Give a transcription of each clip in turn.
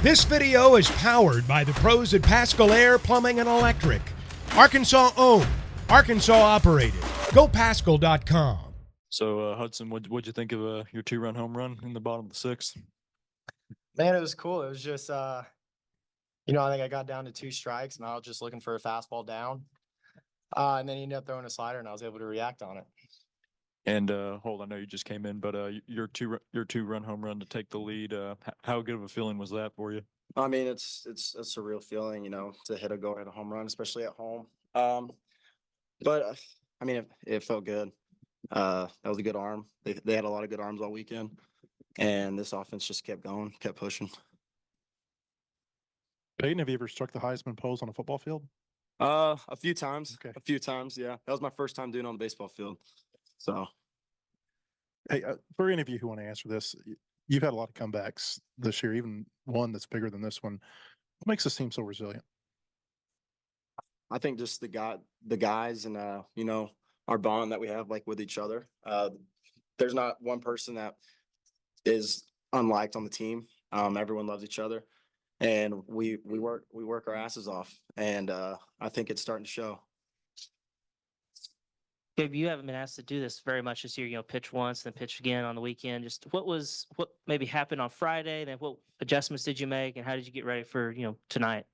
This video is powered by the pros at Pascal Air Plumbing and Electric. Arkansas owned, Arkansas operated. GoPascal.com. So, Hudson, what'd you think of your 2-run home run in the bottom of the 6th? Man, it was cool. It was just, I think I got down to 2 strikes and I was just looking for a fastball down. And then he ended up throwing a slider and I was able to react on it. And Holt, I know you just came in, but your 2-run home run to take the lead. How good of a feeling was that for you? I mean, it's a real feeling, to hit a home run, especially at home. But I mean, it felt good. That was a good arm. They had a lot of good arms all weekend, and this offense just kept going, kept pushing. Peyton, have you ever struck the Heisman pose on a football field? A few times. Okay. A few times, yeah. That was my first time doing it on the baseball field. So, Hey, for any of you who want to answer this, you've had a lot of comebacks this year, even one that's bigger than this one. What makes this team so resilient? I think just the guys and our bond that we have with each other. There's not one person that is unliked on the team. Everyone loves each other, and we work our asses off, and I think it's starting to show. Gabe, you haven't been asked to do this very much this year. Pitch once, then pitch again on the weekend. Just what maybe happened on Friday? Then what adjustments did you make, and how did you get ready for tonight?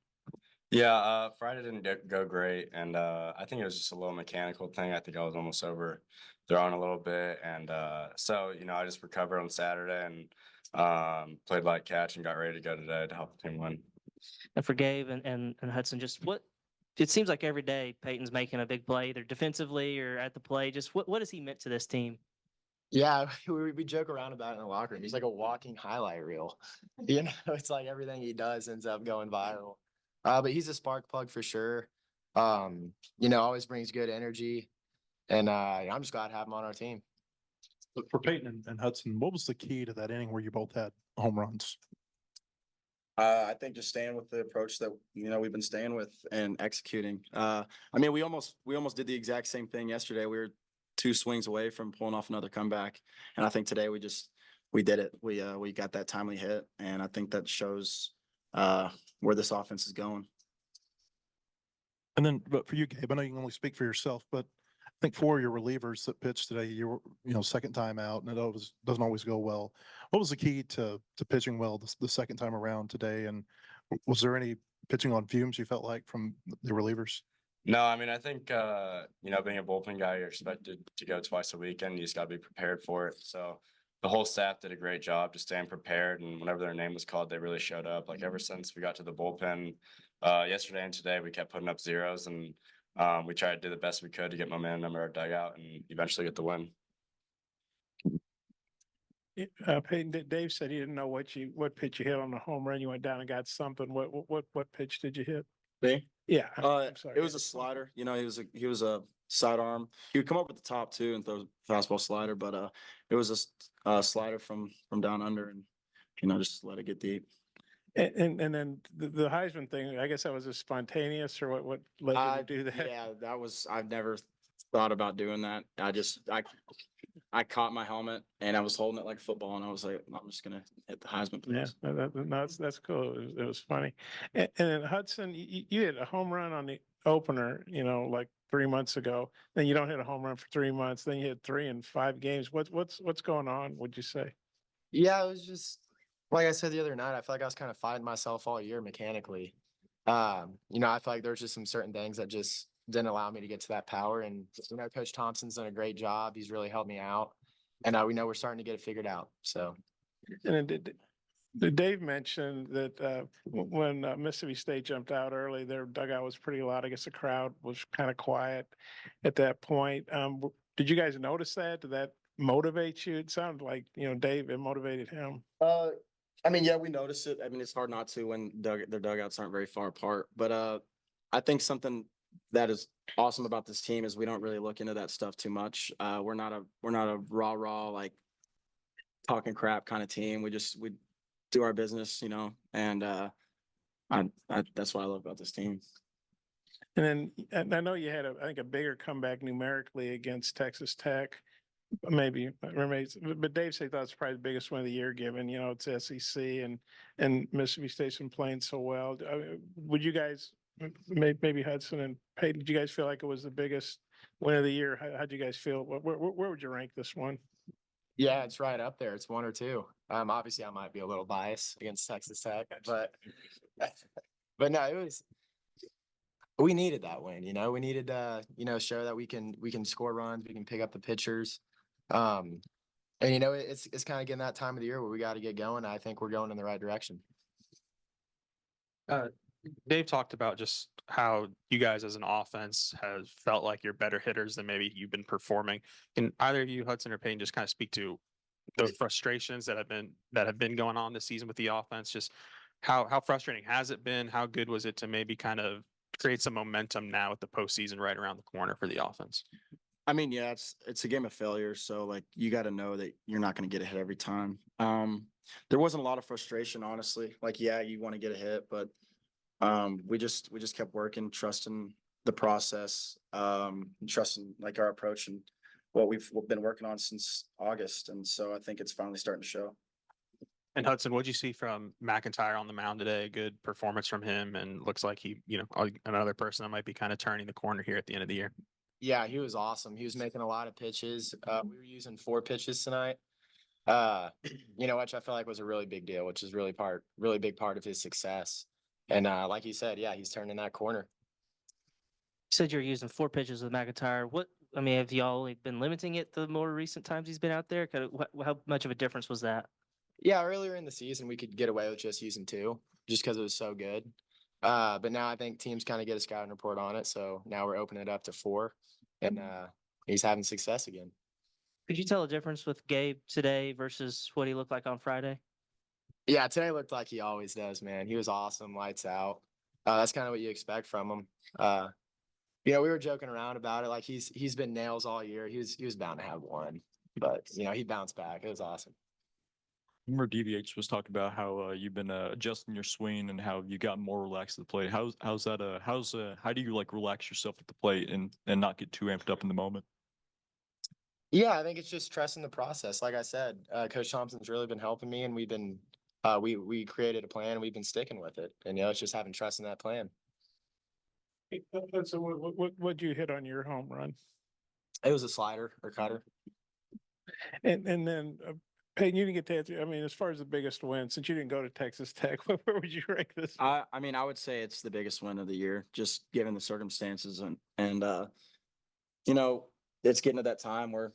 Yeah, Friday didn't go great, and I think it was just a little mechanical thing. I think I was almost overthrown a little bit, and so I just recovered on Saturday and played light catch and got ready to go today to help the team win. And for Gabe and Hudson, just what it seems like every day Peyton's making a big play, either defensively or at the plate. Just what has he meant to this team? Yeah, we joke around about it in the locker room. He's like a walking highlight reel. It's like everything he does ends up going viral. But he's a spark plug for sure. Always brings good energy. And I'm just glad to have him on our team. But for Peyton and Hudson, what was the key to that inning where you both had home runs? I think just staying with the approach that we've been staying with and executing. We almost did the exact same thing yesterday. We were 2 swings away from pulling off another comeback, and I think today we did it. We got that timely hit, and I think that shows where this offense is going. And then, but for you, Gabe, I know you can only speak for yourself, but I think 4 of your relievers that pitched today, you were, second time out, and it doesn't always go well. What was the key to pitching well the second time around today? And was there any pitching on fumes you felt like from the relievers? No, I think being a bullpen guy, you're expected to go twice a week, and you just got to be prepared for it. So the whole staff did a great job just staying prepared, and whenever their name was called, they really showed up. Ever since we got to the bullpen yesterday and today, we kept putting up zeros, and we tried to do the best we could to get momentum in our dugout and eventually get the win. Peyton, Dave said he didn't know what pitch you hit on the home run. You went down and got something. What pitch did you hit? Me? Yeah, I'm sorry. It was a slider. He was a sidearm. He would come up with the top 2 and throw a fastball slider, but it was a slider from down under, and just let it get deep. And then the Heisman thing, I guess that was a spontaneous, or what led you to do that? Yeah, I've never thought about doing that. I caught my helmet and I was holding it like a football, and I was like, I'm just gonna hit the Heisman place. Yeah, that's cool. It was funny. And then Hudson, you hit a home run on the opener, like 3 months ago. Then you don't hit a home run for 3 months. Then you hit 3 in 5 games. What's going on? Would you say? Yeah, it was just like I said the other night. I feel like I was kind of fighting myself all year mechanically. I feel like there's just some certain things that just didn't allow me to get to that power. And Coach Thompson's done a great job. He's really helped me out, and we know we're starting to get it figured out. So, and then Dave mentioned that when Mississippi State jumped out early, their dugout was pretty loud. I guess the crowd was kind of quiet at that point. Did you guys notice that? Did that motivate you? It sounded like Dave, it motivated him. Yeah, we noticed it. It's hard not to when their dugouts aren't very far apart. But I think something that is awesome about this team is we don't really look into that stuff too much. We're not a rah like talking crap kind of team. We do our business, and that's what I love about this team. And then I know you had I think a bigger comeback numerically against Texas Tech. maybe, but Dave said that's probably the biggest win of the year, given, it's SEC and Mississippi State's been playing so well. Would you guys, maybe Hudson and Peyton, did you guys feel like it was the biggest win of the year? How'd you guys feel? Where would you rank this one? Yeah, it's right up there. It's one or two. Obviously I might be a little biased against Texas Tech, but but no, we needed that win, we needed show that we can score runs, we can pick up the pitchers. And it's kind of getting that time of the year where we got to get going. I think we're going in the right direction. Dave talked about just how you guys as an offense has felt like you're better hitters than maybe you've been performing. Can either of you, Hudson or Payne, just kind of speak to the frustrations that have been going on this season with the offense? Just how frustrating has it been? How good was it to maybe kind of create some momentum now with the postseason right around the corner for the offense? I mean, yeah, it's a game of failure. So like you got to know that you're not going to get a hit every time. There wasn't a lot of frustration, honestly. Like, yeah, you want to get a hit, but we just kept working, trusting the process, trusting like our approach and what we've been working on since August. And so I think it's finally starting to show. And Hudson, what'd you see from McIntyre on the mound today? A good performance from him, and looks like he, another person that might be kind of turning the corner here at the end of the year. Yeah, he was awesome. He was making a lot of pitches. We were using 4 pitches tonight. Which I feel like was a really big deal, which is really big part of his success. And like you said, yeah, he's turning that corner. You said you're using 4 pitches with McIntyre. Have y'all only been limiting it the more recent times he's been out there? How much of a difference was that? Yeah, earlier in the season, we could get away with just using 2 just because it was so good. But now I think teams kind of get a scouting report on it. So now we're opening it up to 4 and he's having success again. Could you tell a difference with Gabe today versus what he looked like on Friday? Yeah, today looked like he always does, man. He was awesome, lights out. That's kind of what you expect from him. We were joking around about it. Like he's been nails all year. He was bound to have one, but he bounced back. It was awesome. Remember DVH was talking about how you've been adjusting your swing and how you got more relaxed at the plate. How's that? How do you like relax yourself at the plate and not get too amped up in the moment? Yeah, I think it's just trusting the process. Like I said, Coach Thompson's really been helping me, and we've been we created a plan and we've been sticking with it. And it's just having trust in that plan. So what'd you hit on your home run? It was a slider or cutter. And then Peyton, you didn't get to answer. As far as the biggest win, since you didn't go to Texas Tech, where would you rank this? I would say it's the biggest win of the year, just given the circumstances and it's getting to that time where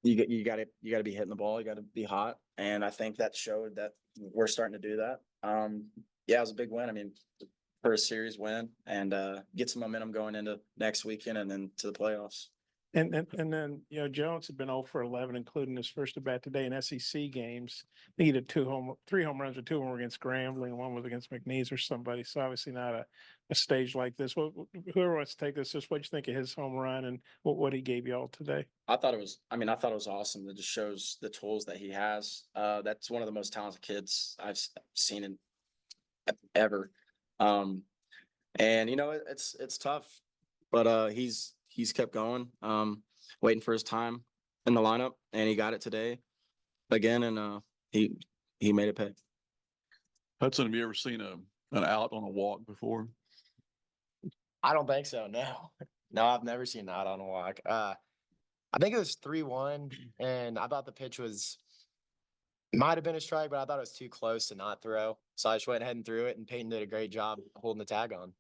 you got to be hitting the ball, you got to be hot, and I think that showed that we're starting to do that. Yeah, it was a big win. For a series win and get some momentum going into next weekend and then to the playoffs. And then Jones had been 0 for 11, including his first at bat today in SEC games. I think he did 3 home runs, but 2 of them were against Grambling, and 1 was against McNeese or somebody. So obviously not a stage like this. Whoever wants to take this, just what you think of his home run and what he gave y'all today? I thought it was awesome. It just shows the tools that he has. That's one of the most talented kids I've seen in ever. And it's tough, but he's kept going, waiting for his time in the lineup, and he got it today again, and he made it pay. Hudson, have you ever seen an out on a walk before? I don't think so. No, I've never seen an out on a walk. I think it was 3-1, and I thought the pitch might have been a strike, but I thought it was too close to not throw. So I just went ahead and threw it, and Peyton did a great job holding the tag on.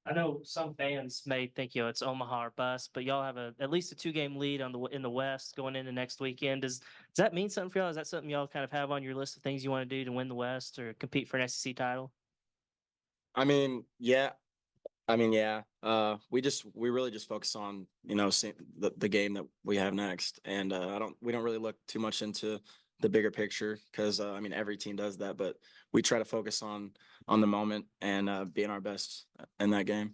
I know some fans may think it's Omaha or bust, but y'all have at least a 2-game lead in the West going into next weekend. Does that mean something for y'all? Is that something y'all kind of have on your list of things you want to do to win the West or compete for an SEC title? Yeah. We really just focus on seeing the game that we have next, and we don't really look too much into the bigger picture because every team does that, but we try to focus on the moment and being our best in that game.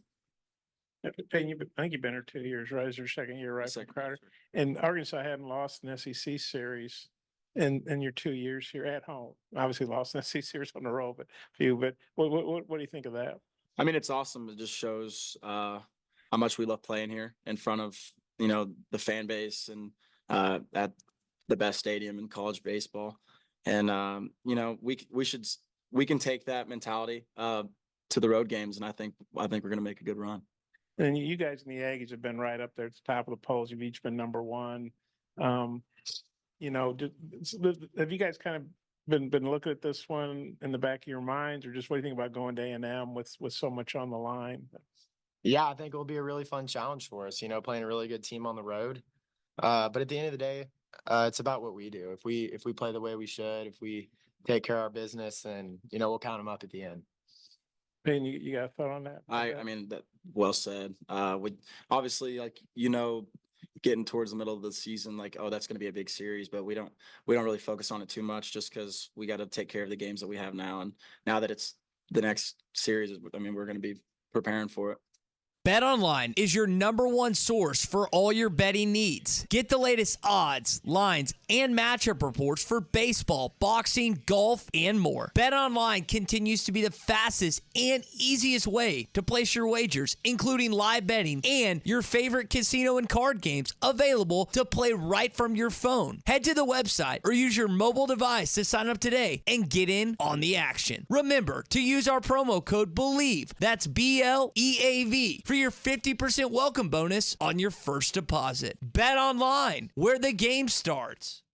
Peyton, I think you've been here 2 years, right? Is your second year, right? From Crowder, and Arkansas hadn't lost an SEC series in your 2 years here at home. Obviously, lost an SEC series on the road, but what do you think of that? It's awesome. It just shows how much we love playing here in front of the fan base and at the best stadium in college baseball. And we can take that mentality to the road games, and I think we're going to make a good run. And you guys in the Aggies have been right up there at the top of the polls. You've each been number one. Have you guys kind of been looking at this one in the back of your minds, or just what do you think about going to A&M with so much on the line? Yeah, I think it'll be a really fun challenge for us, playing a really good team on the road. But at the end of the day, it's about what we do. If we play the way we should, if we take care of our business, then, we'll count them up at the end. Peyton, you got a thought on that? I mean, that well said. With obviously, getting towards the middle of the season, that's going to be a big series, but we don't really focus on it too much, just because we got to take care of the games that we have now. And now that it's the next series, we're going to be preparing for it. BetOnline is your #1 source for all your betting needs. Get the latest odds, lines, and matchup reports for baseball, boxing, golf, and more. BetOnline continues to be the fastest and easiest way to place your wagers, including live betting and your favorite casino and card games available to play right from your phone. Head to the website or use your mobile device to sign up today and get in on the action. Remember to use our promo code BELIEVE, that's BLEAV, for your 50% welcome bonus on your first deposit. Bet online, where the game starts.